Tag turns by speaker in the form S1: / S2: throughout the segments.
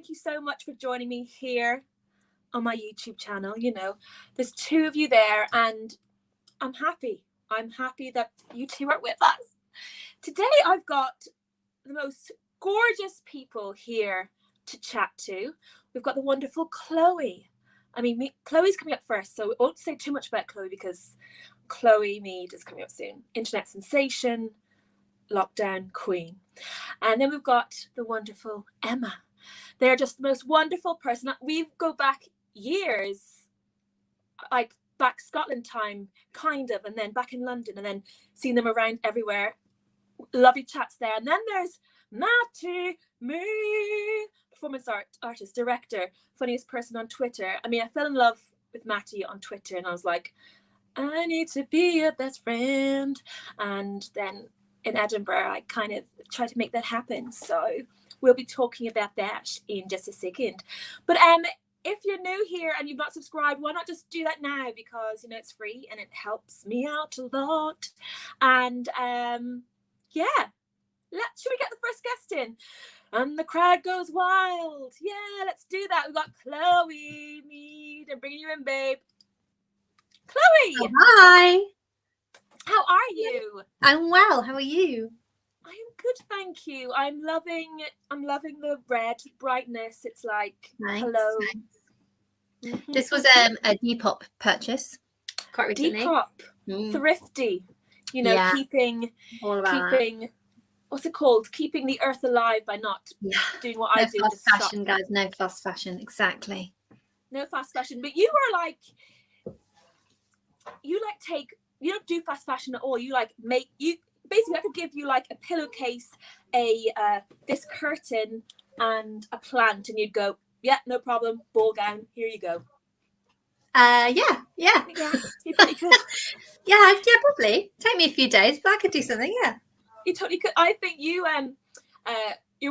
S1: thank you so much for joining me here on my YouTube channel. You know, there's two of you there, and I'm happy. I'm happy that you two are with us. Today, I've got the most gorgeous people here to chat to. We've got the wonderful Chloe. I mean, Chloe's coming up first, so we won't say too much about Chloe because Chloe Mead is coming up soon. Internet sensation, lockdown queen. And then we've got the wonderful Emma. They're just the most wonderful person. We go back years, like back Scotland time, kind of, and then back in London, and then seeing them around everywhere. Lovely chats there. And then there's Matty May, performance artist, director, funniest person on Twitter. I mean, I fell in love with Matty on Twitter, and I was like, I need to be a best friend. And then in Edinburgh, I kind of tried to make that happen. So we'll be talking about that in just a second. But if you're new here and you've not subscribed, why not just do that now? Because, you know, it's free and it helps me out a lot. And yeah, should we get the first guest in? And the crowd goes wild. Yeah, let's do that. We've got Chloe Mead. I'm bringing you in, babe. Chloe.
S2: Oh, hi.
S1: How are you?
S2: I'm well. How are you?
S1: I am good, thank you. I'm loving the red brightness. It's like
S2: Nice,
S1: hello.
S2: nice. This was a Depop purchase quite recently.
S1: Depop, thrifty. You know,
S2: Yeah.
S1: keeping what's it called? Keeping the earth alive by not doing what I do.
S2: No fast
S1: just
S2: fashion, guys. No fast fashion. Exactly.
S1: No fast fashion. But you are like, you don't do fast fashion at all. You like basically I could give you like a pillowcase, this curtain and a plant, and you'd go, yeah, no problem, ball gown, here you go.
S2: Yeah.
S1: Yeah, you pretty good.
S2: yeah, probably. Take me a few days, but I could do something, yeah.
S1: You totally could. I think you're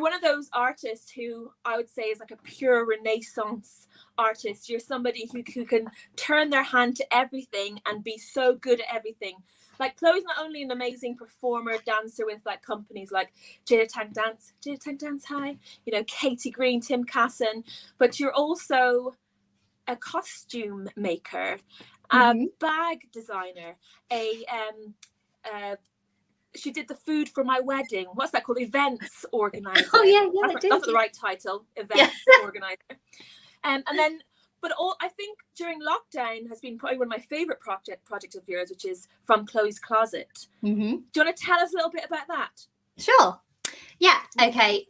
S1: one of those artists who I would say is like a pure Renaissance artist. You're somebody who can turn their hand to everything and be so good at everything. Like Chloe's not only an amazing performer, dancer with like companies like Jada Tank Dance High, you know, Katie Green, Tim Casson, but you're also a costume maker, a bag designer, she did the food for my wedding. What's that called? Events organizer.
S2: Oh yeah,
S1: that's the right title. Events organizer. And then, but I think during lockdown has been probably one of my favorite projects of yours, which is From Chloe's Closet. Do you want to tell us a little bit about that?
S2: Sure. Yeah. Okay.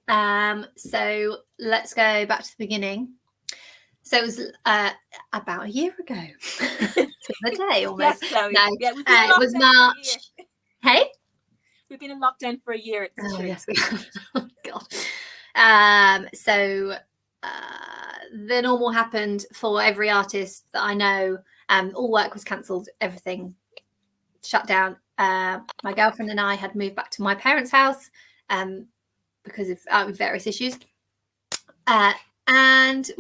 S2: So let's go back to the beginning. So it was about a year ago. To the day almost.
S1: Yes, Chloe.
S2: No,
S1: yeah,
S2: it was March. Hey?
S1: We've been in lockdown for a year. It's true.
S2: Yes, we have. Oh, God. So the normal happened for every artist that I know. All work was cancelled. Everything shut down. My girlfriend and I had moved back to my parents' house because of various issues. And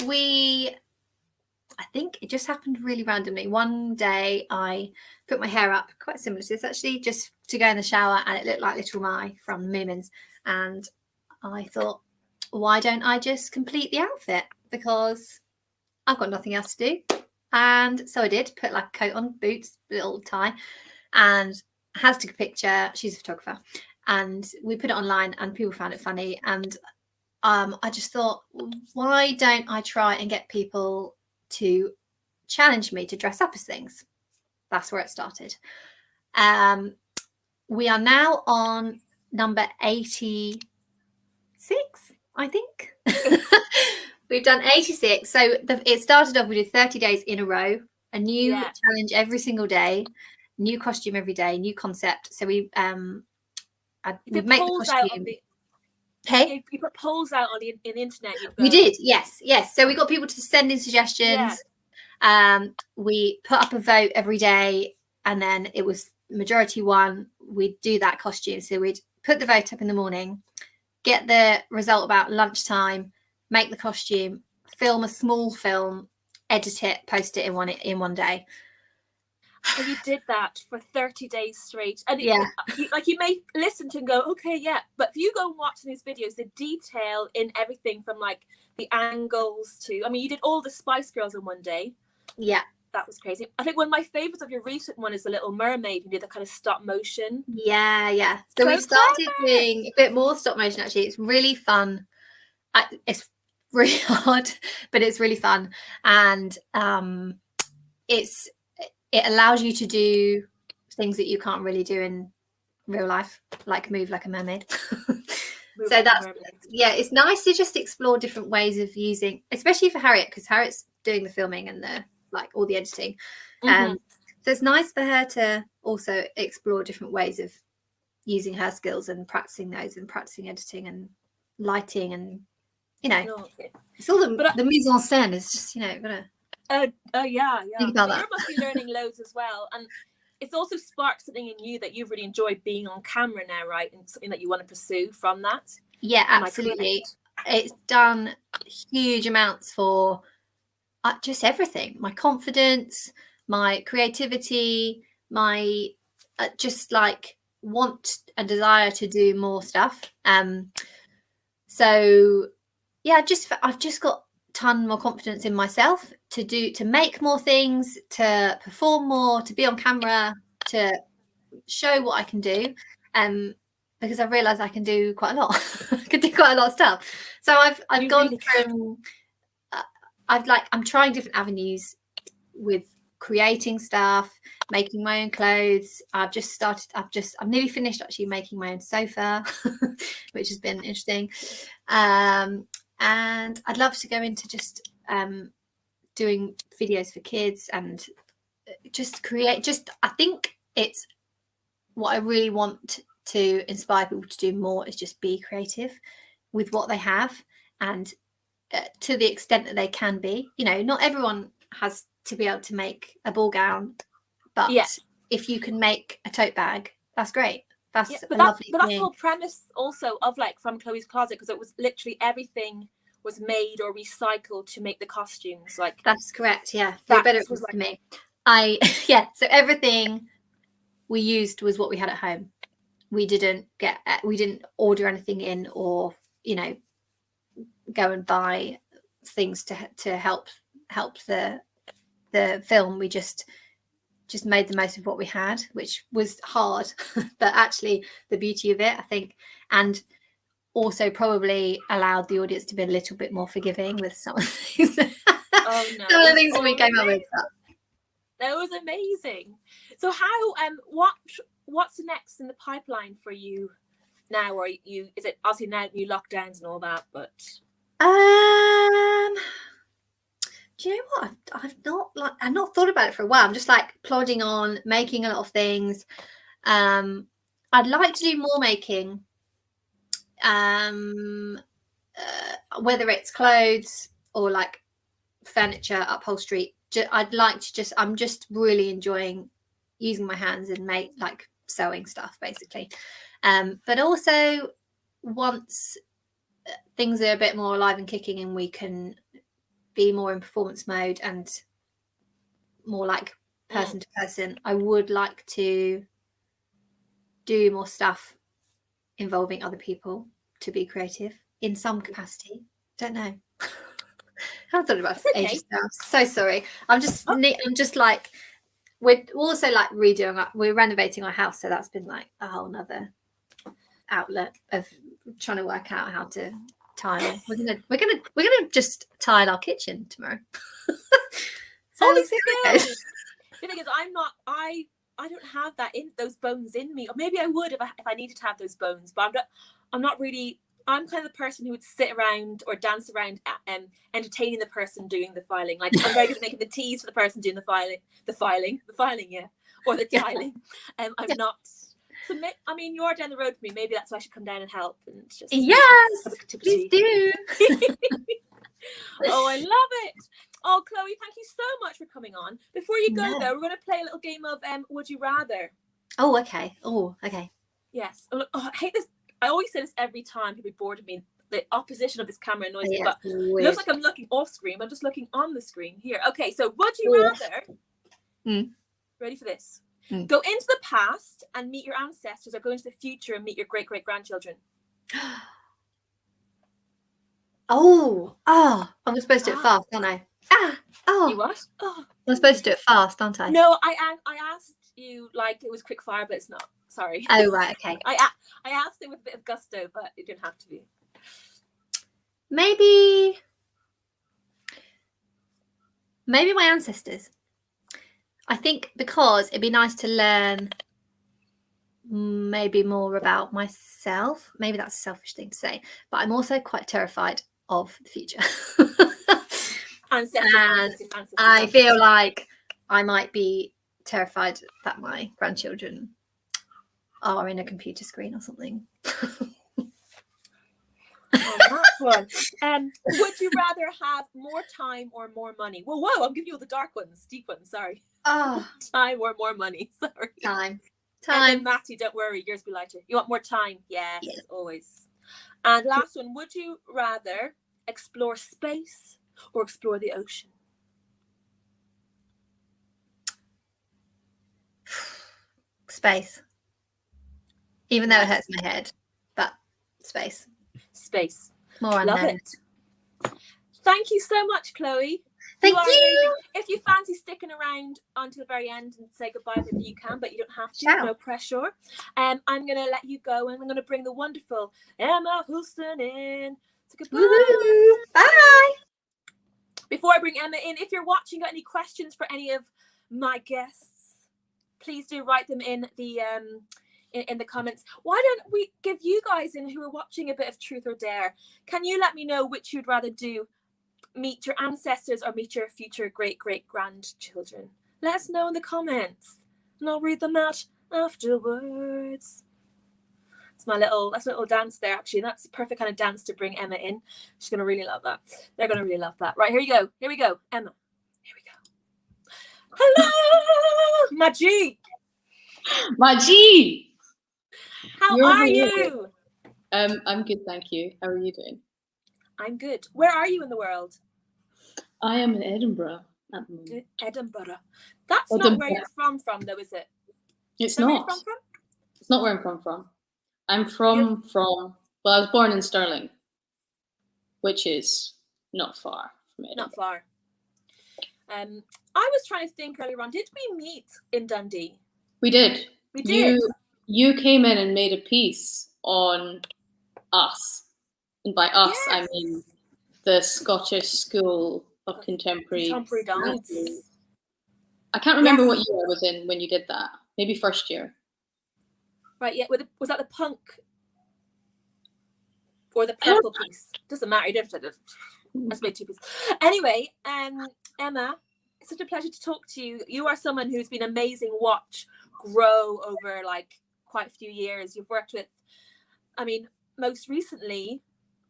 S2: I think it just happened really randomly. One day I put my hair up, quite similar to this actually, just to go in the shower, and it looked like Little My from the Moomins. And I thought, why don't I just complete the outfit? Because I've got nothing else to do. And so I did, put like a coat on, boots, little tie, and Has took a picture. She's a photographer. And we put it online and people found it funny. And I just thought, why don't I try and get people to challenge me to dress up as things? That's where it started. We are now on number 86, I think. We've done 86. So it started off, we did 30 days in a row, a new challenge every single day, new costume every day, new concept. So we make the costume.
S1: Hey, you put polls out on the internet.
S2: We did, yes. So we got people to send in suggestions. We put up a vote every day, and then it was majority won. We'd do that costume. So we'd put the vote up in the morning, get the result about lunchtime, make the costume, film a small film, edit it, post it in one day.
S1: And you did that for 30 days straight. And
S2: Yeah.
S1: you may listen to and go, okay, yeah. But if you go and watch these videos, the detail in everything from like the angles to, I mean, you did all the Spice Girls in one day.
S2: Yeah.
S1: That was crazy. I think one of my favorites of your recent one is the Little Mermaid. You did the kind of stop motion.
S2: Yeah. So we've started doing a bit more stop motion, actually. It's really fun. It's really hard, but it's really fun. And it allows you to do things that you can't really do in real life, like move like a mermaid. So that's, yeah, it's nice to just explore different ways of using, especially for Harriet, because Harriet's doing the filming and the like all the editing. So it's nice for her to also explore different ways of using her skills and practicing those and practicing editing and lighting and, you know, it's all the mise en scène is just, you know, gonna
S1: yeah.
S2: think about that.
S1: You must be learning loads as well, and it's also sparked something in you that you've really enjoyed being on camera now, right? And something that you want to pursue from that.
S2: Yeah, absolutely. It's done huge amounts for just everything. My confidence, my creativity, my just like want and desire to do more stuff. So yeah, I've just got a ton more confidence in myself to make more things, to perform more, to be on camera, to show what I can do. Because I've realized I can do quite a lot. I can do quite a lot of stuff. So I've gone from I'm trying different avenues with creating stuff, making my own clothes. I'm nearly finished actually making my own sofa, which has been interesting. And I'd love to go into just doing videos for kids and just create. I think it's what I really want to inspire people to do more is just be creative with what they have, and to the extent that they can be. You know, not everyone has to be able to make a ball gown, but if you can make a tote bag, that's great. That's lovely thing.
S1: But that's the whole premise also of like From Chloe's Closet, because it was literally everything was made or recycled to make the costumes. Like
S2: that's correct. Yeah, better it was for me. So everything we used was what we had at home. We didn't order anything in, or, you know, go and buy things to help the film. We just made the most of what we had, which was hard, but actually the beauty of it, I think, and also probably allowed the audience to be a little bit more forgiving with some of the things. Some of the things that we came up with.
S1: That was amazing. So how what's next in the pipeline for you now? Or is it obviously now new lockdowns and all that, but
S2: do you know what? I've not thought about it for a while. I'm just like plodding on, making a lot of things. I'd like to do more making, whether it's clothes or like furniture, upholstery. I'm just really enjoying using my hands and make like sewing stuff basically. But also once things are a bit more alive and kicking and we can be more in performance mode and more like person to person, I would like to do more stuff involving other people to be creative in some capacity. Don't know. I haven't thought about it for ages now. So sorry. I'm just like, we're also like we're renovating our house, so that's been like a whole nother outlet of trying to work out how to tile. We're gonna just tile our kitchen tomorrow.
S1: So the thing is, I don't have those bones in me, or maybe I would if I needed to have those bones, but I'm not really. I'm kind of the person who would sit around or dance around entertaining the person doing the filing. Like I'm very good at making the teas for the person doing the filing, or the tiling. I'm not. So, I mean, you're down the road for me. Maybe that's why I should come down and help. And just
S2: please do.
S1: Oh, I love it. Oh, Chloe, thank you so much for coming on. Before you go, though, we're going to play a little game of Would You Rather.
S2: Oh, okay. Yes.
S1: Oh, look, I hate this. I always say this every time people are bored of me. The opposition of this camera annoys me, but it looks like I'm looking off screen. I'm just looking on the screen here. Okay, so would you rather Ready for this?
S2: Mm.
S1: Go into the past and meet your ancestors, or go into the future and meet your great-great-grandchildren.
S2: I'm supposed to do it fast, aren't I?
S1: You what? Oh.
S2: I'm supposed to do it fast, aren't I?
S1: No, I asked you like it was quick fire, but it's not. Sorry.
S2: Oh, right, okay.
S1: I asked it with a bit of gusto, but it didn't have to be.
S2: Maybe my ancestors. I think because it'd be nice to learn maybe more about myself. Maybe that's a selfish thing to say, but I'm also quite terrified of the future.
S1: Ancestors.
S2: I feel like I might be terrified that my grandchildren are in a computer screen or something.
S1: On that one. Would you rather have more time or more money? Whoa, I'm giving you all the dark ones, deep ones, sorry. Time or more money, sorry.
S2: Time.
S1: And then, Matty, don't worry, yours will be lighter. You want more time? Yes, yeah. Always. And last one, would you rather explore space or explore the ocean?
S2: Space. Even though it hurts my head, but space.
S1: More unknown. Love it. Thank you so much, Chloe.
S2: Thank you.
S1: If you fancy sticking around until the very end and say goodbye, then you can, but you don't have to.
S2: Ciao.
S1: No pressure. I'm going to let you go, and I'm going to bring the wonderful Emma Houstxn in. So goodbye.
S2: Woo-hoo. Bye.
S1: Before I bring Emma in, if you're watching, got any questions for any of my guests, please do write them in the comments. Why don't we give you guys who are watching a bit of truth or dare? Can you let me know which you'd rather do? Meet your ancestors or meet your future great-great-grandchildren? Let us know in the comments and I'll read them out afterwards. That's my little dance there, actually. That's the perfect kind of dance to bring Emma in. She's going to really love that. They're going to really love that. Right, here we go. Emma, here we go. Hello, my G. How are you?
S3: I'm good, thank you. How are you doing?
S1: I'm good. Where are you in the world?
S3: I am in Edinburgh at the moment.
S1: Edinburgh. That's not where you're from, though, is it?
S3: It's not. Where you're from? It's not where I'm from. I'm from. Well, I was born in Stirling, which is not far from Edinburgh.
S1: Not far. I was trying to think earlier on. Did we meet in Dundee?
S3: We did.
S1: We did.
S3: You came in and made a piece on us. And by us, yes. I mean the Scottish School of Contemporary Dance. I can't remember what year I was in when you did that. Maybe first year.
S1: Right, yeah. Was that the punk or the purple piece? Doesn't matter. You don't have to. That's made two pieces. Anyway, Emma, it's such a pleasure to talk to you. You are someone who's been amazing. Watch grow over like quite a few years. You've worked with, I mean, most recently,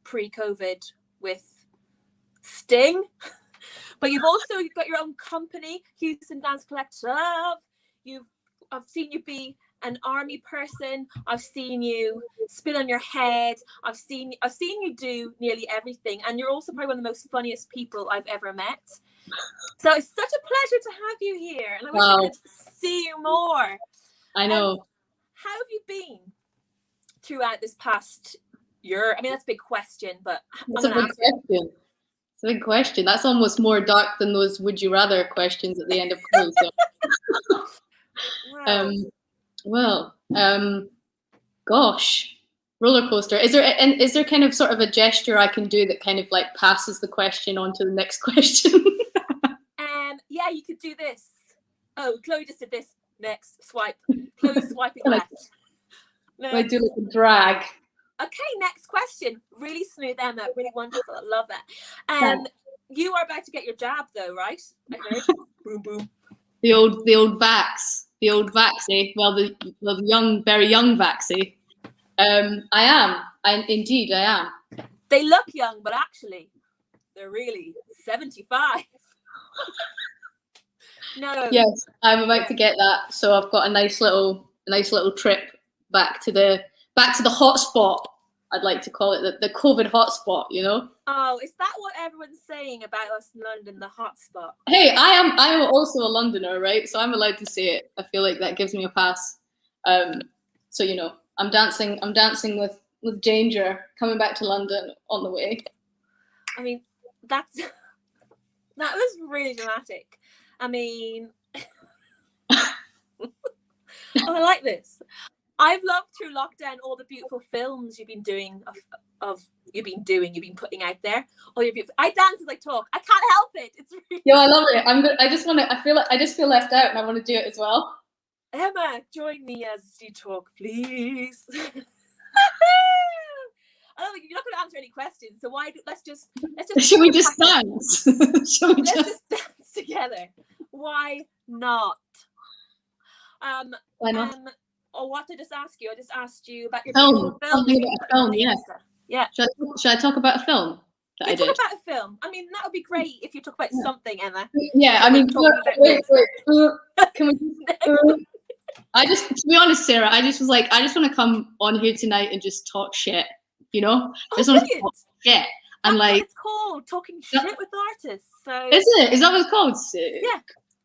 S1: pre-COVID, with Sting, but you've got your own company, Houstxn Dance Collective. I've seen you be an army person. I've seen you spin on your head. I've seen you do nearly everything, and you're also probably one of the most funniest people I've ever met. So it's such a pleasure to have you here, and I wish I could see you more.
S3: I know.
S1: How have you been throughout this past year? I mean, that's a big question, but
S3: it's a big question. It's a big question. That's almost more dark than those "would you rather" questions at the end of quiz. Gosh, roller coaster. Is there kind of sort of a gesture I can do that kind of like passes the question on to the next question?
S1: Yeah, you could do this. Oh, Chloe just did this. Next, swipe. Chloe's swiping left.
S3: I do like a drag.
S1: Okay, next question. Really smooth, Emma. Really wonderful. I love that. You are about to get your jab, though, right? I heard. Boom, boom.
S3: The old vax. The old vaxie. Well, the young, very young vaxie. I am. Indeed, I am.
S1: They look young, but actually, they're really 75. No.
S3: Yes, I'm about to get that. So I've got a nice little trip back to the hot spot. I'd like to call it the COVID hotspot, you know?
S1: Oh, is that what everyone's saying about us in London, the hotspot?
S3: Hey, I am also a Londoner, right? So I'm allowed to say it. I feel like that gives me a pass. So you know, I'm dancing with Danger coming back to London on the way.
S1: I mean, that was really dramatic. I mean, I like this. I've loved through lockdown all the beautiful films you've been doing you've been putting out there. All your beautiful. I dance as I talk. I can't help it. It's really.
S3: Yo, I love it. I just feel left out, and I want to do it as well.
S1: Emma, join me as you talk, please. I don't think you're not going to answer any questions, so let's just.
S3: Should we just dance?
S1: Let's just dance together. Why not?
S3: Why not?
S1: Or what did I just ask you? I just asked you about your
S3: film.
S1: film.
S3: Something about a film, yeah.
S1: Yeah.
S3: Should I talk about a film that I did?
S1: Talk about a film. I mean, that would be great if you talk about something, Emma.
S3: Yeah, I mean, wait. Can we? To be honest, Sarah, I just was like, I just want to come on here tonight and just talk shit. You know, I just want to talk shit. And
S1: that's
S3: like,
S1: what it's called talking shit with artists. So
S3: is it? Is that what it's called? Sick.
S1: Yeah,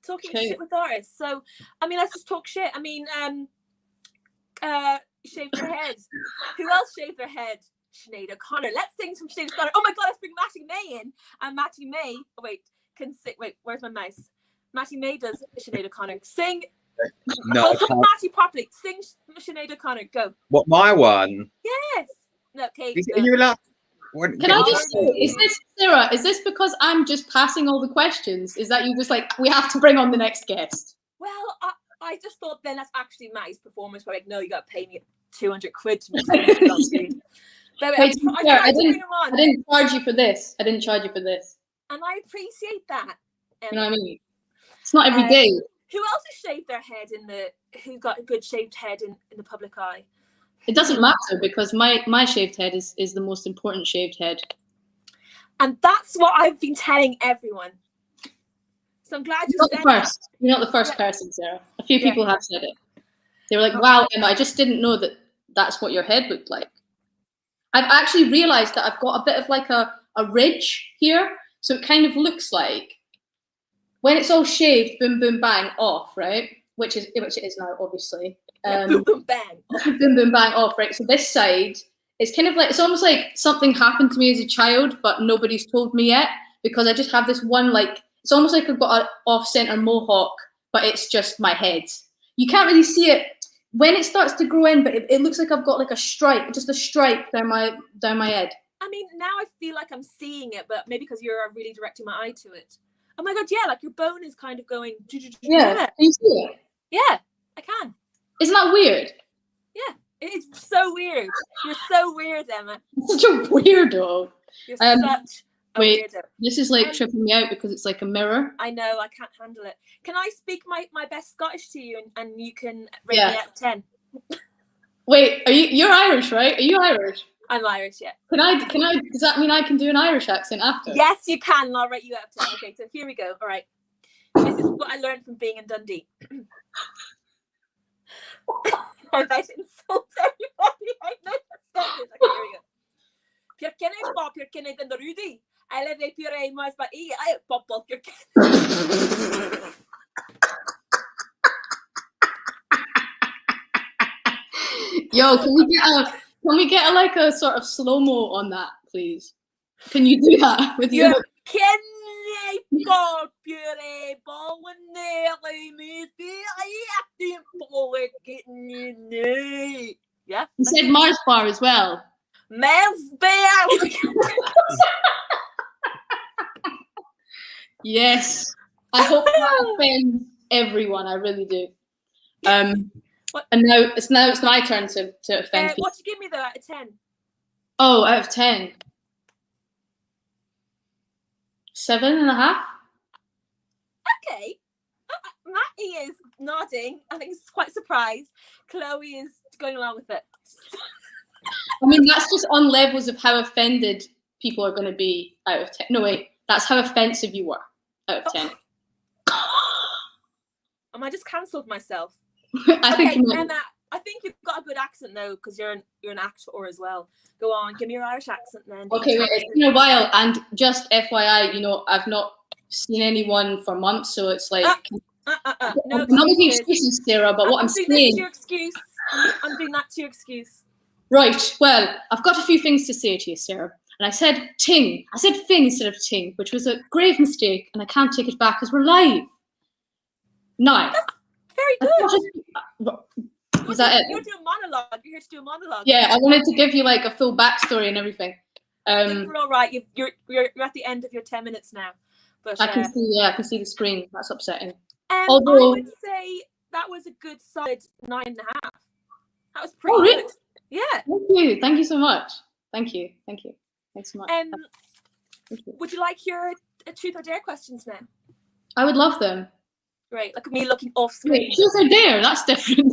S1: talking shit with artists. So I mean, let's just talk shit. I mean, shaved their head. Who else shaved their head? Sinead O'Connor. Let's sing some Sinead O'Connor. Oh my god, let's bring Matty May in. And Matty May. Oh wait, wait, where's my mouse? Matty May does Sinead O'Connor. Sing.
S4: No,
S1: Matty properly. Sing Sinead O'Connor. Go.
S4: What, my one?
S1: Yes. No, okay.
S4: Are you allowed?
S3: Can I just say, is this, Sarah, is this because I'm just passing all the questions? Is that you just like, we have to bring on the next guest?
S1: Well, I just thought then that's actually Matty's performance. But like, no, you got to pay me 200 quid to make something.
S3: Wait, I didn't charge you for this. I didn't charge you for this.
S1: And I appreciate that.
S3: You know what I mean? It's not every day.
S1: Who else has shaved their head who got a good shaved head in the public eye?
S3: It doesn't matter because my shaved head is the most important shaved head.
S1: And that's what I've been telling everyone. So I'm glad you said that.
S3: You're not the first person, Sarah. A few people have said it. They were like, wow, Emma, I just didn't know that that's what your head looked like. I've actually realized that I've got a bit of like a ridge here. So it kind of looks like when it's all shaved, boom, boom, bang, off, right? Which it is now, obviously.
S1: Boom, boom, bang.
S3: Boom, boom, bang, off, right? So this side, it's kind of like, it's almost like something happened to me as a child, but nobody's told me yet because I just have this one, like, it's almost like I've got an off-center mohawk, but it's just my head. You can't really see it when it starts to grow in, but it looks like I've got like a stripe, just a stripe down my head. I
S1: mean, now I feel like I'm seeing it, but maybe because you're really directing my eye to it. Oh my god, yeah, like your bone is kind of going.
S3: Yeah, can you see it?
S1: Yeah, I can.
S3: Isn't that weird?
S1: Yeah, it's so weird. You're so weird, Emma.
S3: Such a weirdo.
S1: You're such a weirdo.
S3: This is like tripping me out because it's like a mirror.
S1: I know, I can't handle it. Can I speak my best Scottish to you and you can rate me out of 10?
S3: Wait, you're Irish, right? Are you Irish?
S1: I'm Irish, yeah.
S3: Can I, does that mean I can do an Irish accent after?
S1: Yes, you can, and I'll rate you out of 10. Okay, so here we go. All right. This is what I learned from being in Dundee. I might insult everybody. I know that's not it. Okay, here we go. Pirkene ba pirkene den Rudy. I live a pure mas ba I pop pop your
S3: Yo, can we get a like a sort of slow-mo on that, please? Can you do that with your
S1: Yeah.
S3: You said Mars bar as well.
S1: Mars bar.
S3: Yes. I hope that offends everyone. I really do. And now it's my turn to offend people.
S1: What do you give me though out of 10?
S3: Oh, out of 10. 7.5.
S1: Okay. Matty is nodding. I think he's quite surprised. Chloe is going along with it.
S3: I mean, that's just on levels of how offended people are going to be out of 10. No, wait. That's how offensive you were out of 10.
S1: I just cancelled myself.
S3: I think
S1: Emma, I think you've got a good accent though, because you're an actor as well. Go on, give me your Irish accent then.
S3: Okay, wait, it's been a while, and just FYI, you know, I've not seen anyone for months, so it's like
S1: No
S3: I'm not making excuses, Sarah, but what I'm saying.
S1: This is your excuse. I'm doing that to your excuse.
S3: Right. Well, I've got a few things to say to you, Sarah. And I said ting. I said thing instead of ting, which was a grave mistake, and I can't take it back because we're live. Now.
S1: That's very good.
S3: Was that it?
S1: You're doing a monologue. You're here to do a monologue.
S3: Yeah, I wanted to give you like a full backstory and everything.
S1: I think you're all right. You're at the end of your 10 minutes now. But
S3: I can see. Yeah, I can see the screen. That's upsetting.
S1: Although I would say that was a good solid 9.5. That was pretty
S3: really?
S1: good. Yeah.
S3: Thank you. Thank you so much. Thank you. Thank you. Thanks so much. Thank you.
S1: Would you like your truth or dare questions now?
S3: I would love them.
S1: Great. Look at me looking off screen.
S3: Wait, truth or dare? That's different.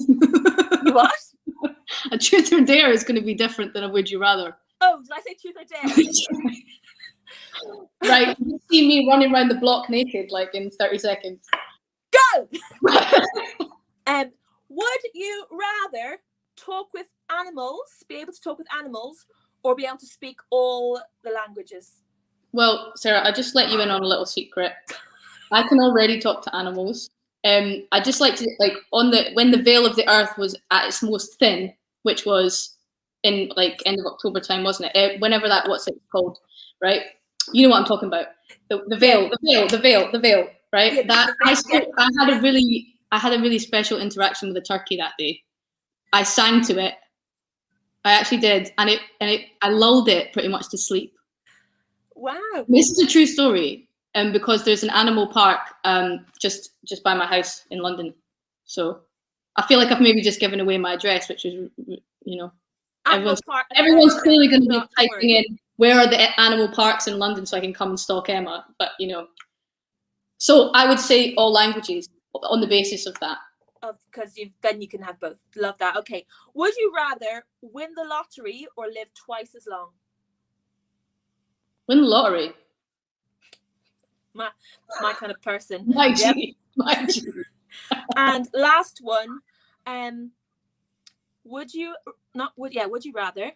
S1: What?
S3: A truth or dare is going to be different than a would you rather.
S1: Oh, did I say truth or dare?
S3: Right. You see me running around the block naked like in 30 seconds.
S1: Go! Would you rather talk with animals, be able to talk with animals, or be able to speak all the languages?
S3: Well, Sarah, I just let you in on a little secret. I can already talk to animals. I just like to when the veil of the earth was at its most thin, which was in like end of October time, wasn't it? Whenever that, what's it called, right? You know what I'm talking about. The veil, right?
S1: Yeah,
S3: that I had a really special interaction with a turkey that day. I sang to it. I actually did, and I lulled it pretty much to sleep.
S1: Wow.
S3: This is a true story, because there's an animal park just by my house in London. So I feel like I've maybe just given away my address, which is, you know, everyone's clearly going to be typing in where are the animal parks in London so I can come and stalk Emma. But you know, so I would say all languages on the basis of that.
S1: Because then you can have both. Love that. Okay. Would you rather win the lottery or live twice as long?
S3: Win the lottery.
S1: It's my kind of person.
S3: My G.
S1: And last one, would you rather?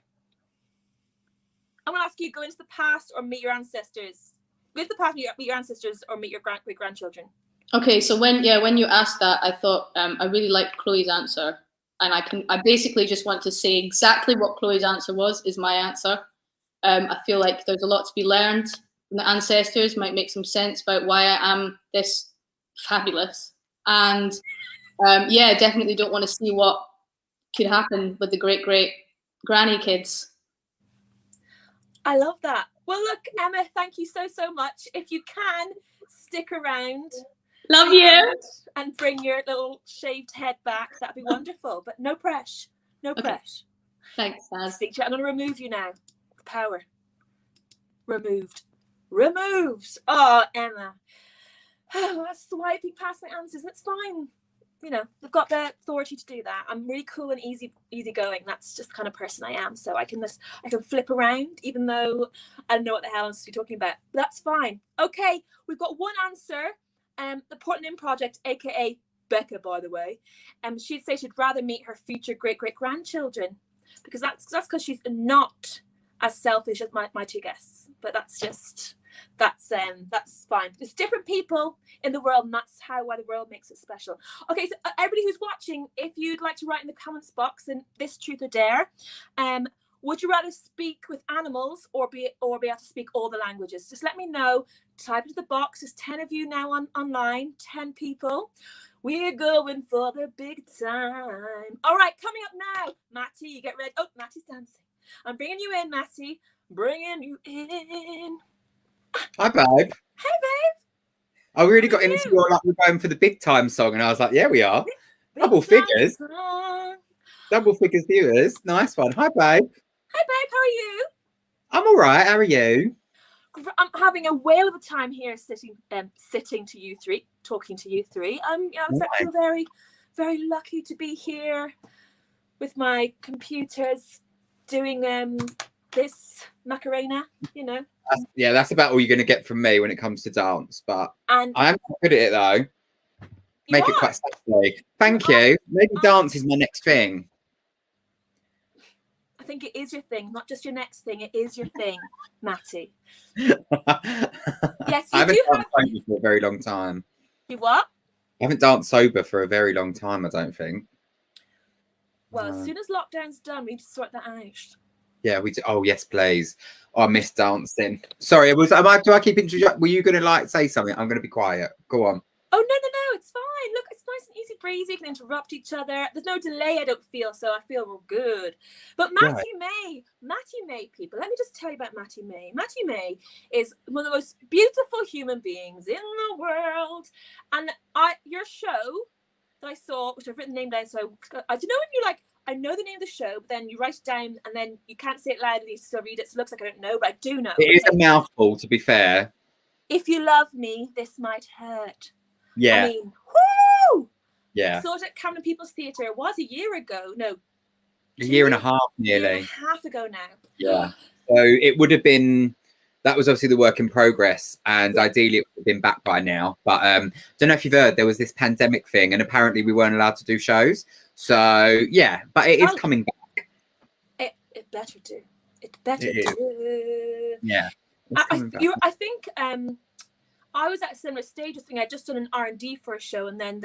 S1: I'm gonna ask you, go into the past or meet your ancestors. Go into the past, meet your ancestors, or meet your great grandchildren. Okay, so when you asked that, I thought I really liked Chloe's answer, and I basically just want to say exactly what Chloe's answer was is my answer. I feel like there's a lot to be learned from the ancestors, might make some sense about why I am this fabulous, and definitely don't want to see what could happen with the great granny kids. I love that. Well, look, Emma, thank you so much. If you can stick around.
S3: Love you.
S1: And bring your little shaved head back. That'd be wonderful. But no pressure. No pressure.
S3: Thanks, Saz.
S1: I'm going to remove you now. Power. Removed. Removed. Oh, Emma. Oh, that's swiping past my answers. That's fine. You know, they've got the authority to do that. I'm really cool and easy going. That's just the kind of person I am. So I can flip around, even though I don't know what the hell I'm supposed to be talking about. But that's fine. Okay, we've got one answer. The Portland In Project, aka Becca, by the way, she'd say she'd rather meet her future great grandchildren, because that's because she's not as selfish as my two guests. But that's fine. There's different people in the world, and that's why the world makes it special. Okay, so everybody who's watching, if you'd like to write in the comments box in this truth or dare, would you rather speak with animals or be able to speak all the languages? Just let me know. Type into the box. There's 10 of you now online. 10 people. We're going for the big time. All right, coming up now, Matty, you get ready. Oh, Matty's dancing. I'm bringing you in, Matty. Bringing you in.
S4: Hi, babe.
S1: Hey, babe.
S4: I really got into your we're going for the big time song, and I was like, yeah, we are. Double figures. Double figures viewers. Nice one. Hi, babe.
S1: Hi, babe. How are you?
S4: I'm all right. How are you?
S1: I'm having a whale of a time here, sitting to you three, talking to you three. I feel very, very lucky to be here with my computers doing this Macarena. You know.
S4: That's about all you're going to get from me when it comes to dance. But I am quite good at it though. Make it quite sexy. Thank you. Maybe dance is my next thing.
S1: I think it is your thing, not just your next thing. It is your thing, Matty. Yes,
S4: I haven't danced sober for a very long time.
S1: You what?
S4: I haven't danced sober for a very long time, I don't think.
S1: Well, as soon as lockdown's done, we need to sort that out.
S4: Yeah, we do. Oh, yes, please. Oh, I miss dancing. Sorry, do I keep introducing? Were you going to like say something? I'm going to be quiet. Go on.
S1: Oh, no, it's fine. Look, it's nice and easy breezy. You can interrupt each other. There's no delay, I don't feel, so I feel we're good. But Matty May, people, let me just tell you about Matty May. Matty May is one of the most beautiful human beings in the world. And your show that I saw, which I've written the name down, so I don't know if you like, I know the name of the show, but then you write it down and then you can't say it loud and you still read it. So it looks like I don't know, but I do know.
S4: It is a mouthful, to be fair.
S1: If you love me, this might hurt.
S4: Yeah.
S1: I mean, whoo!
S4: Yeah.
S1: Saw it at Camden People's Theatre. It was a year ago. No.
S4: A year and a half, nearly.
S1: A year and a half ago now.
S4: Yeah. So it would have been, that was obviously the work in progress, and ideally it would have been back by now. But don't know if you've heard, there was this pandemic thing, and apparently we weren't allowed to do shows. So yeah, but it is coming back.
S1: It better do. It better do.
S4: Yeah.
S1: I think I was at a similar stage of thing. I'd just done an R&D for a show, and then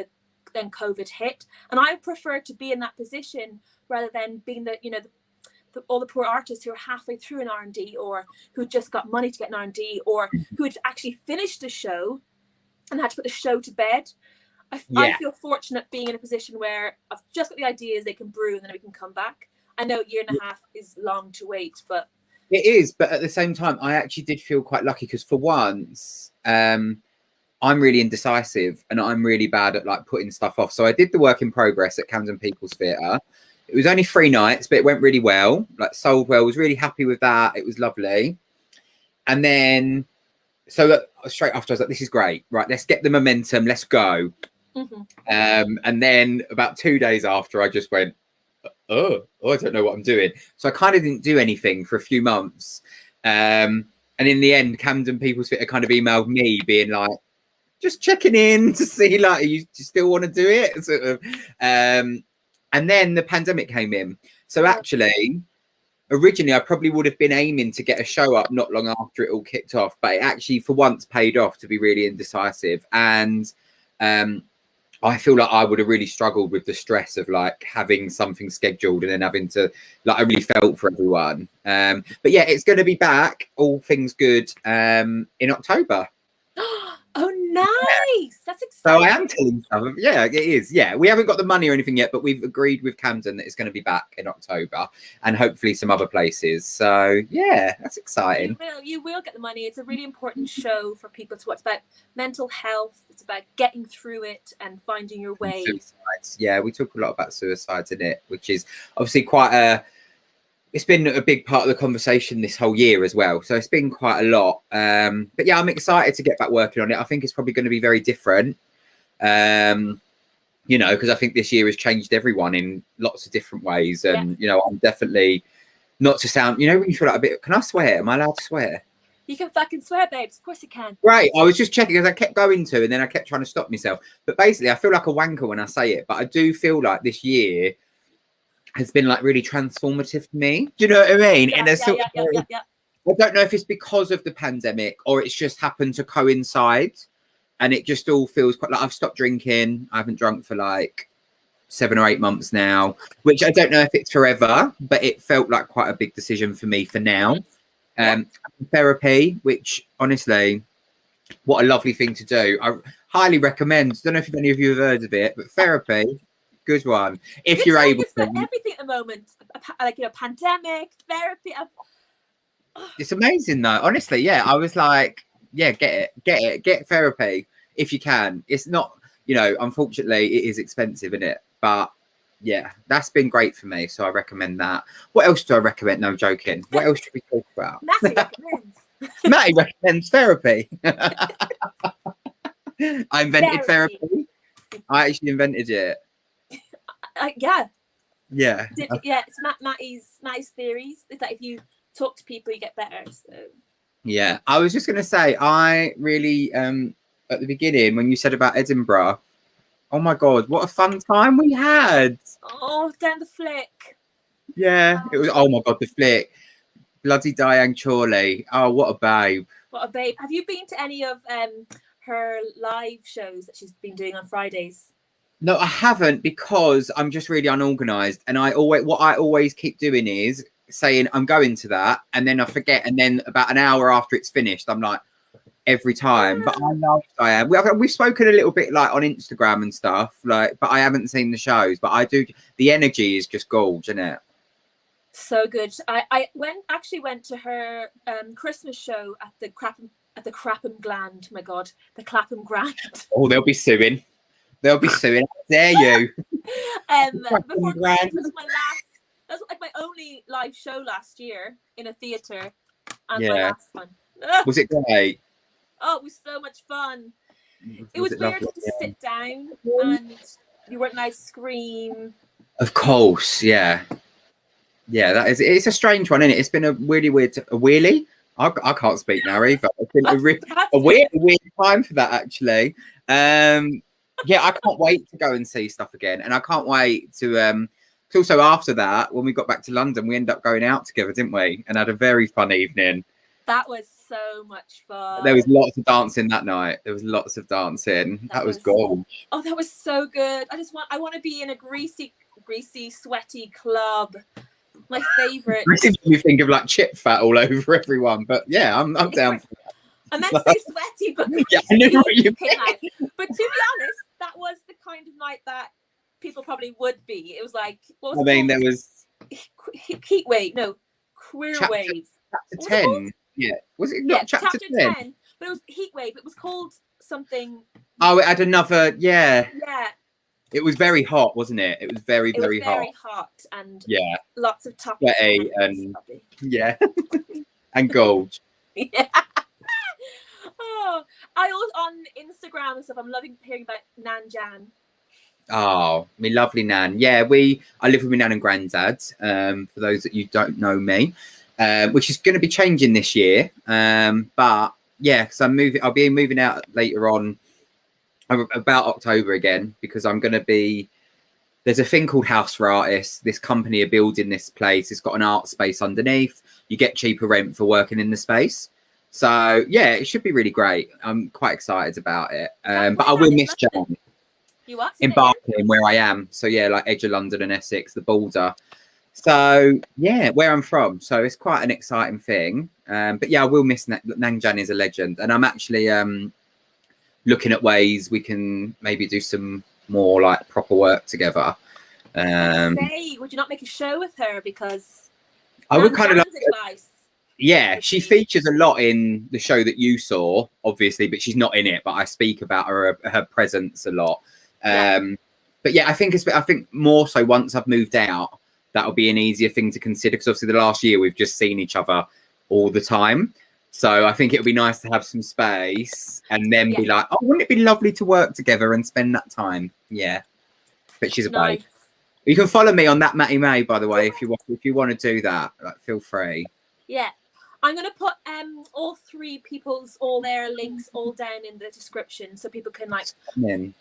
S1: COVID hit, and I prefer to be in that position rather than being all the poor artists who are halfway through an R&D, or who just got money to get an R&D, or who had actually finished the show and had to put the show to bed. I feel fortunate being in a position where I've just got the ideas, they can brew, and then we can come back. I know a year and a half is long to wait, but
S4: it is. But at the same time, I actually did feel quite lucky, because for once, I'm really indecisive and I'm really bad at like putting stuff off. So I did the work in progress at Camden People's Theatre. It was only 3 nights, but it went really well. Like, sold well. Was really happy with that. It was lovely. And then, so straight after, I was like, "This is great. Right, let's get the momentum. Let's go."
S1: Mm-hmm.
S4: And then about 2 days after, I just went, "Oh, I don't know what I'm doing." So I kind of didn't do anything for a few months. And in the end, Camden People's Theatre kind of emailed me, being like, just checking in to see, like, do you still want to do it? Sort of. And then the pandemic came in. So actually, originally, I probably would have been aiming to get a show up not long after it all kicked off. But it actually, for once, paid off to be really indecisive. And I feel like I would have really struggled with the stress of like having something scheduled and then having to, like, I really felt for everyone. But yeah, it's going to be back, all things good, in October.
S1: Oh, nice. That's exciting.
S4: So I am telling some. Yeah, it is. Yeah, we haven't got the money or anything yet, but we've agreed with Camden that it's going to be back in October, and hopefully some other places. So yeah, that's exciting.
S1: You will get the money. It's a really important show for people to watch. It's about mental health. It's about getting through it and finding your way.
S4: Suicides. Yeah, we talk a lot about suicides in it, which is obviously quite it's been a big part of the conversation this whole year as well. So it's been quite a lot. But yeah, I'm excited to get back working on it. I think it's probably going to be very different, because I think this year has changed everyone in lots of different ways. And, I'm definitely, not to sound, when you feel like a bit, can I swear? Am I allowed to swear?
S1: You can fucking swear, babes. Of course you can.
S4: Right. I was just checking, because I kept going to, and then I kept trying to stop myself. But basically, I feel like a wanker when I say it. But I do feel like this year has been like really transformative to me. Do you know what I mean?
S1: Yeah,
S4: I don't know if it's because of the pandemic or it's just happened to coincide, and it just all feels quite like I've stopped drinking. I haven't drunk for like 7 or 8 months now, which I don't know if it's forever, but it felt like quite a big decision for me for now. Therapy, which honestly, what a lovely thing to do. I highly recommend. Don't know if any of you have heard of it, but therapy, good one. If you're able to.
S1: Everything at the moment, like, pandemic, therapy.
S4: It's amazing though. Honestly, yeah. I was like, yeah, get therapy if you can. It's not, unfortunately it is expensive, isn't it? But yeah, that's been great for me. So I recommend that. What else do I recommend? No, joking. What else should we talk about?
S1: Matty recommends.
S4: Matty recommends therapy. I invented therapy. I actually invented it.
S1: Yeah.
S4: It's
S1: Matty's theories is that if you talk to people, you get better. So
S4: yeah, I was just gonna say, I really at the beginning when you said about Edinburgh, oh my god, what a fun time we had.
S1: Oh, down the flick.
S4: Yeah, it was. Oh my god, the flick, bloody Diane Chorley. Oh, what a babe!
S1: What a babe. Have you been to any of her live shows that she's been doing on Fridays?
S4: No, I haven't, because I'm just really unorganized, and what I always keep doing is saying I'm going to that, and then I forget, and then about an hour after it's finished, I'm like, every time. But I love Diane. We've spoken a little bit like on Instagram and stuff, like, but I haven't seen the shows. But I do. The energy is just gorge, isn't it?
S1: So good. I went to her Christmas show at the Clapham Gland. My God, the Clapham Grand.
S4: Oh, they'll be suing. They'll be suing. How dare you?
S1: Before Christmas was that was like my only live show last year in a theatre, and my last one.
S4: Was it great?
S1: Oh, it was so much fun. It was weird to sit down and you weren't allowed to scream.
S4: Of course, yeah. Yeah, it's a strange one, isn't it? It's been a really weird, a wheelie. I can't speak now either. It's been a weird time for that, actually. Yeah, I can't wait to go and see stuff again. And I can't wait to, also after that, when we got back to London, we ended up going out together, didn't we? And had a very fun evening.
S1: That was so much fun.
S4: There was lots of dancing that night. There was lots of dancing. That was gold. Oh,
S1: that was so good. I want to be in a greasy, sweaty club. My favourite.
S4: You think of like chip fat all over everyone, but yeah, I'm down for that.
S1: I meant to say sweaty, but
S4: yeah, I knew what you meant.
S1: But to be honest, that was the kind of night that people probably would be. It was like, what was
S4: there was
S1: Heat Wave, no, Queer Wave.
S4: Chapter 10. Yeah, was it not chapter 10?
S1: But it was Heat Wave. It was called something.
S4: Oh, it had another. Yeah.
S1: Yeah.
S4: It was very hot, wasn't it? It was very, very hot.
S1: Very hot, and
S4: yeah,
S1: lots of tops.
S4: Sweaty and yeah, and gold.
S1: Yeah. Oh, I was on Instagram and stuff. I'm loving hearing about Nan Jan.
S4: Oh, my lovely Nan. Yeah, I live with my Nan and Granddad. For those that you don't know me, which is going to be changing this year. But yeah, because I'll be moving out later on. About October again, because I'm going to be, there's a thing called House for Artists. This company are building this place. It's got an art space underneath. You get cheaper rent for working in the space. So yeah, it should be really great. I'm quite excited about it. But I will miss Jan.
S1: You are
S4: in Barking, where I am. So yeah, like edge of London and Essex, the border. So yeah, where I'm from. So it's quite an exciting thing. But yeah, I will miss Nan Jan is a legend. And I'm actually looking at ways we can maybe do some more like proper work together.
S1: Would you not make a show with her? Because
S4: I would kind of like
S1: advice.
S4: Yeah, she features a lot in the show that you saw, obviously, but she's not in it. But I speak about her presence a lot. But yeah, I think more so once I've moved out, that'll be an easier thing to consider, because obviously the last year we've just seen each other all the time. So I think it would be nice to have some space and then be like, oh, wouldn't it be lovely to work together and spend that time? Yeah. But she's a babe. You can follow me on that Matty May, by the way, if you want to do that. Like, feel free.
S1: Yeah. I'm going to put all three their links all down in the description so people can like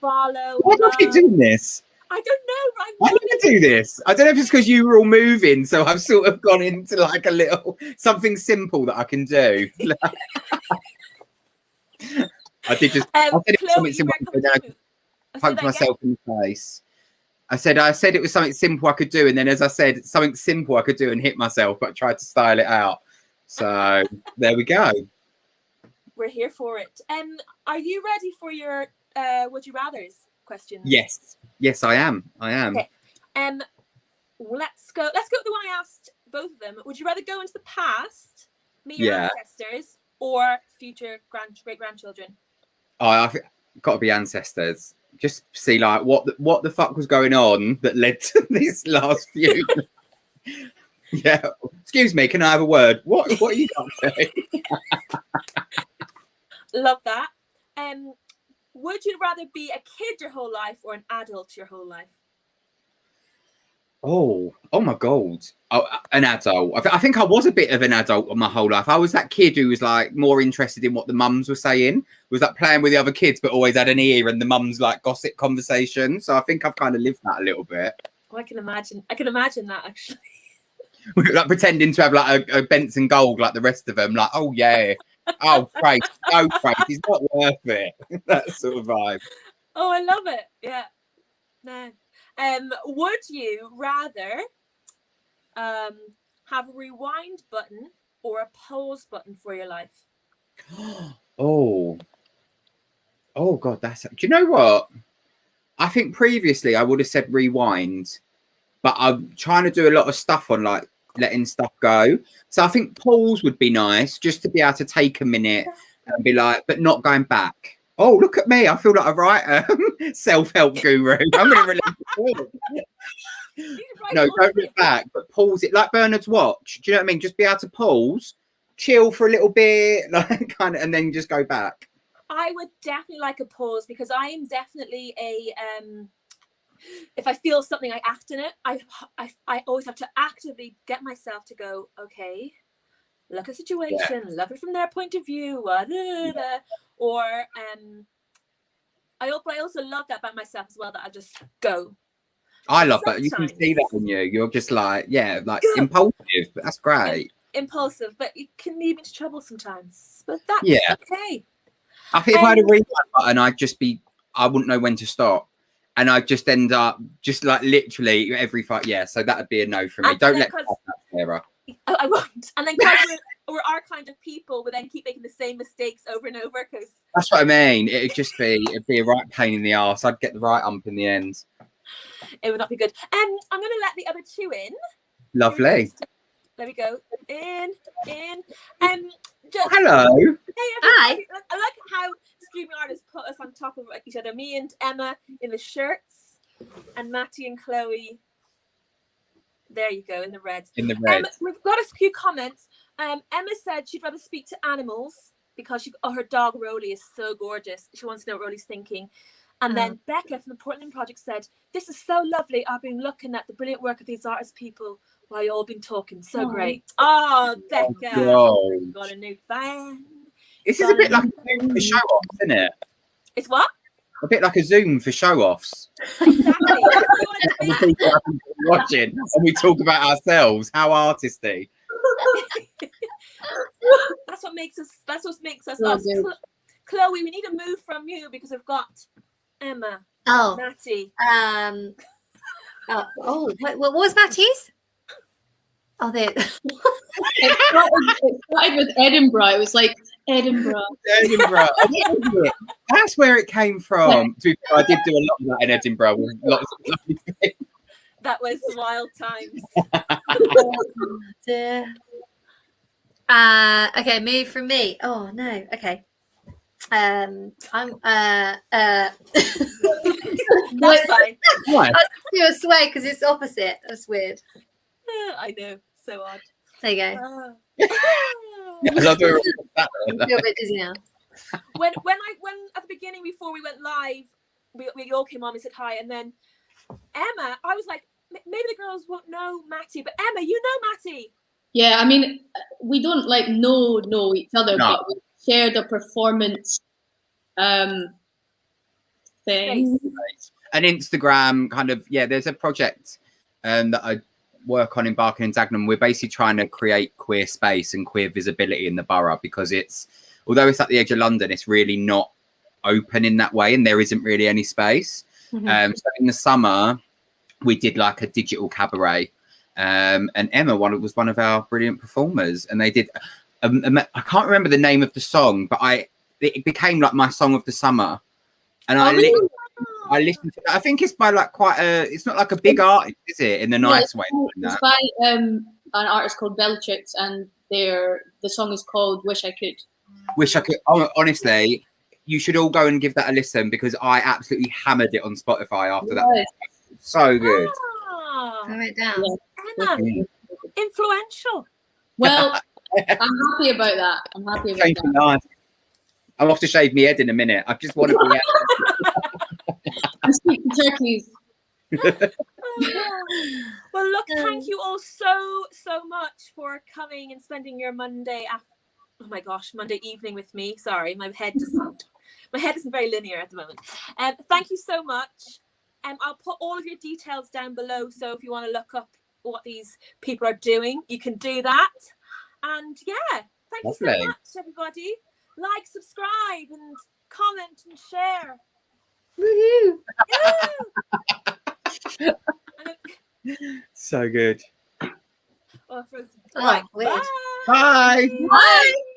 S1: follow.
S4: Why are you doing this?
S1: I don't know.
S4: Why did I do this? I don't know if it's because you were all moving, so I've sort of gone into like a little something simple that I can do. I did just. I said it was something simple. I punched myself in the face. I said it was something simple I could do, and then as I said, something simple I could do and hit myself, but I tried to style it out. So there we go.
S1: We're here for it. Are you ready for your would you rather's questions?
S4: Yes, I am.
S1: Okay. Let's go with the one I asked both of them. Would you rather go into the past, meet your ancestors, or future great grandchildren?
S4: Oh, I think got to be ancestors. Just see like what the fuck was going on that led to this last few. Yeah. Excuse me, can I have a word? What are you got to say?
S1: Love that. Would you rather be a kid your whole life or an adult your whole life?
S4: Oh my God. Oh, an adult. I think I was a bit of an adult my whole life. I was that kid who was like more interested in what the mums were saying, was like playing with the other kids, but always had an ear and the mums like gossip conversation. So I think I've kind of lived that a little bit.
S1: Oh, I can imagine that actually.
S4: like pretending to have like a Benson Gold like the rest of them. Like, oh yeah, oh Christ, oh Christ, he's not worth it. That sort of vibe.
S1: Oh, I love it. Yeah. No. Would you rather have a rewind button or a pause button for your life?
S4: Oh God, do you know what? I think previously I would have said rewind, but I'm trying to do a lot of stuff on like letting stuff go. So I think pause would be nice, just to be able to take a minute and be like, but not going back. Oh, look at me. I feel like a writer, self-help guru. I'm going to release the No, don't look back, but pause it like Bernard's watch. Do you know what I mean? Just be able to pause, chill for a little bit, like kind of, and then just go back.
S1: I would definitely like a pause, because I am definitely a if I feel something, I act in it. I always have to actively get myself to go, okay, look at the situation, look at it from their point of view, or I also love that about myself as well, that I just go.
S4: I love that. You can see that in you. You're just like, yeah, like impulsive, but that's great.
S1: Impulsive, but it can lead me to trouble sometimes. But that's okay.
S4: I think if I had a rewind button, I wouldn't know when to stop. And I'd just end up just like literally every fight. Yeah, so that would be a no for me. Don't let that, Sarah.
S1: I won't. And then because we're our kind of people, we then keep making the same mistakes over and over. Because
S4: that's what I mean. It'd be a right pain in the arse. I'd get the right ump in the end.
S1: It would not be good. I'm going to let the other two in.
S4: Lovely.
S1: There we go. In.
S4: Hello.
S1: Hey,
S2: hi.
S1: I like how StreamYard has put us on top of each other. Me and Emma in the shirts, and Matty and Chloe. There you go, in the reds.
S4: In the reds.
S1: We've got a few comments. Emma said she'd rather speak to animals because her dog Rolly is so gorgeous. She wants to know what Rolly's thinking. And then Becca from the Portland Project said, "This is so lovely. I've been looking at the brilliant work of these artist people while you all been talking. So great." Oh, Becca, got a new fan.
S4: This is a bit like a Zoom for show-offs, isn't it?
S1: It's what?
S4: A bit like a Zoom for show-offs.
S1: Exactly.
S4: People haven't been watching, and we talk about ourselves. How artisty.
S1: That's what makes us. That's what makes us us. Chloe, we need to move from you because we've got Emma.
S2: Oh,
S1: Matty.
S2: What was Matty's? Oh, there.
S3: It started with Edinburgh. It was like Edinburgh.
S4: That's where it came from. I did do a lot of that in Edinburgh. With lots of lovely things.
S1: That was wild times.
S2: Okay, move from me. Oh no. Okay. I'm
S1: That's fine.
S2: I do a sway because it's opposite. That's weird.
S1: I know, so odd.
S2: There you go.
S4: I love it.
S2: I feel a bit dizzy now.
S1: When at the beginning before we went live, we all came on and said hi, and then Emma, I was like, maybe the girls won't know Matty, but Emma, you know Matty.
S3: Yeah, I mean, we don't like know each other, but we shared a performance thing.
S4: An Instagram kind of, there's a project that I work on in Barking and Dagenham. We're basically trying to create queer space and queer visibility in the borough, because although it's at the edge of London, it's really not open in that way, and there isn't really any space. So in the summer, we did like a digital cabaret, and Emma was one of our brilliant performers, and they did I can't remember the name of the song, but it became like my song of the summer, and I listened to that. I think it's by like it's not like a big artist, is it, in the nice way?
S3: It's by an artist called Belchix, and the song is called Wish I Could.
S4: Wish I Could. Oh, honestly, you should all go and give that a listen, because I absolutely hammered it on Spotify after that. So good.
S2: Write it down.
S1: Emma, influential.
S3: Well, I'm happy about that.
S4: I'm off to shave my head in a minute. I just want to be out.
S3: I'm speaking turkeys.
S1: Well, look, thank you all so much for coming and spending your Monday evening with me. Sorry, my head isn't very linear at the moment. Thank you so much. I'll put all of your details down below, so if you want to look up what these people are doing, you can do that. And yeah, thank you so
S4: Lovely.
S1: much, everybody. Like, subscribe, and comment and share.
S2: Woohoo!
S4: So good.
S1: Right,
S2: Oh, weird.
S1: bye.
S4: Bye.
S3: Bye.